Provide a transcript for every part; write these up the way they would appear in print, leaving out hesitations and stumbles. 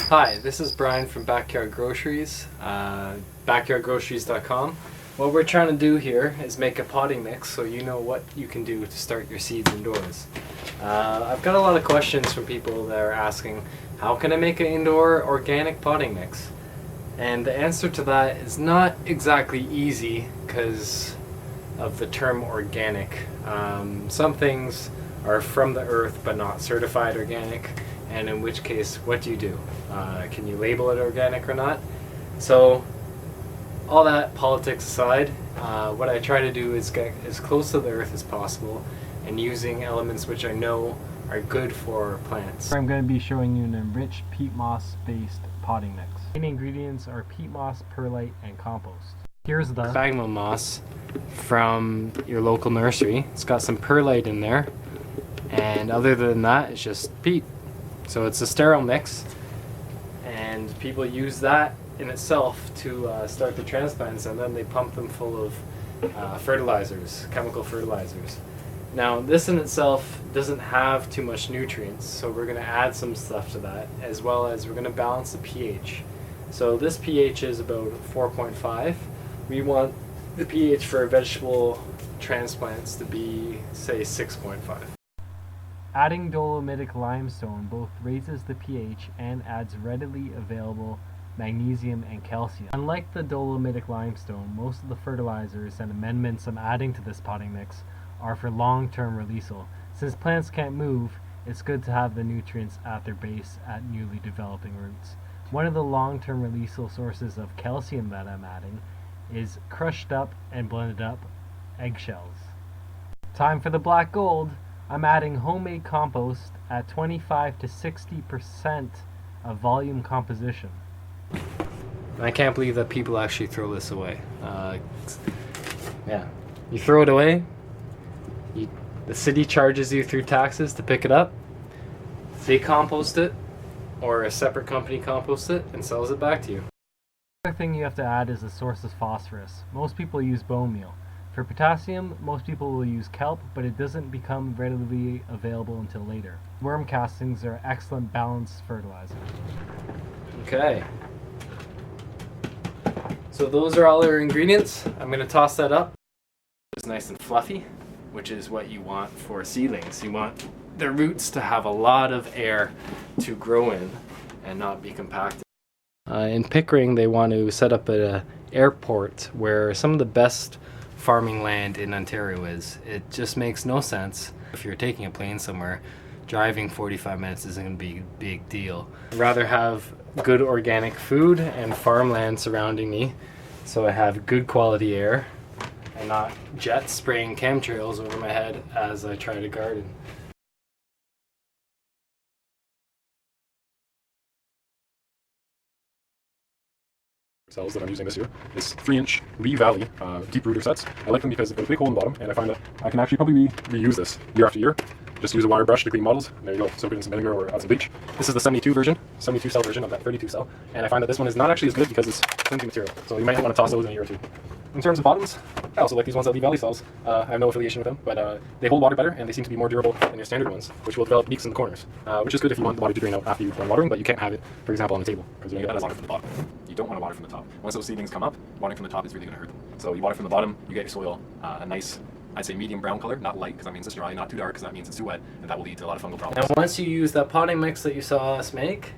Hi, this is Brian from Backyard Groceries, backyardgroceries.com. What we're trying to do here is make a potting mix so you know what you can do to start your seeds indoors. I've got a lot of questions from people that are asking, how can I make an indoor organic potting mix? And the answer to that is not exactly easy because of the term organic. Some things are from the earth but not certified organic, and in which case, what do you do? Can you label it organic or not? So all that politics aside, what I try to do is get as close to the earth as possible and using elements which I know are good for plants. I'm going to be showing you an enriched peat moss based potting mix. Main ingredients are peat moss, perlite, and compost. Here's the sphagnum moss from your local nursery. It's got some perlite in there, and other than that it's just peat. So it's a sterile mix, and people use that in itself to start the transplants, and then they pump them full of fertilizers, chemical fertilizers. Now this in itself doesn't have too much nutrients, so we're going to add some stuff to that, as well as we're going to balance the pH. So this pH is about 4.5. We want the pH for vegetable transplants to be, say, 6.5. Adding dolomitic limestone both raises the pH and adds readily available magnesium and calcium. Unlike the dolomitic limestone, most of the fertilizers and amendments I'm adding to this potting mix are for long-term releasal. Since plants can't move, it's good to have the nutrients at their base at newly developing roots. One of the long-term releasal sources of calcium that I'm adding is crushed up and blended up eggshells. Time for the black gold! I'm adding homemade compost at 25 to 60% of volume composition. I can't believe that people actually throw this away. Yeah, you throw it away, the city charges you through taxes to pick it up, they compost it, or a separate company composts it and sells it back to you. The other thing you have to add is the source of phosphorus. Most people use bone meal. For potassium, most people will use kelp, but it doesn't become readily available until later. Worm castings are excellent balanced fertilizer. Okay. So those are all our ingredients. I'm going to toss that up. It's nice and fluffy, which is what you want for seedlings. You want the roots to have a lot of air to grow in and not be compacted. In Pickering, they want to set up an airport where some of the best farming land in Ontario is. It just makes no sense. If you're taking a plane somewhere, driving 45 minutes isn't going to be a big deal. I'd rather have good organic food and farmland surrounding me, so I have good quality air and not jet spraying chemtrails over my head as I try to garden. Cells that I'm using this year is 3-inch Lee Valley deep rooter sets. I like them because they've got a big hole in the bottom, and I find that I can actually probably reuse this year after year. Just use a wire brush to clean models, and there you go, soak it in some vinegar or add some bleach. This is the 72 cell version of that 32 cell, and I find that this one is not actually as good because it's flimsy material, so you might want to toss those in a year or two. In terms of bottoms, I also like these ones that Lee Valley sells. I have no affiliation with them, but they hold water better, and they seem to be more durable than your standard ones, which will develop leaks in the corners, which is good if you want the water to drain out after you've done watering, but you can't have it, for example, on the table, because you're going to get that water from the bottom. You don't want to water from the top. Once those seedlings come up, watering from the top is really going to hurt them. So you water from the bottom, you get your soil a nice, I'd say medium brown color, not light because that means it's dry, not too dark because that means it's too wet, and that will lead to a lot of fungal problems. Now once you use that potting mix that you saw us make,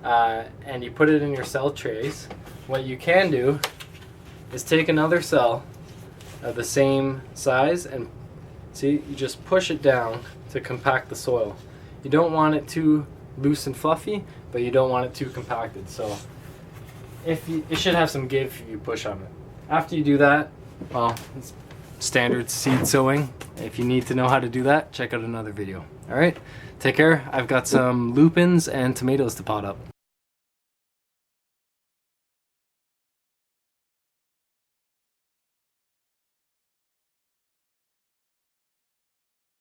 and you put it in your cell trays, what you can do is take another cell of the same size and see, you just push it down to compact the soil. You don't want it too loose and fluffy, but you don't want it too compacted. So it should have some give if you push on it. After you do that, well, it's standard seed sowing. If you need to know how to do that, check out another video. Alright, take care. I've got some lupins and tomatoes to pot up.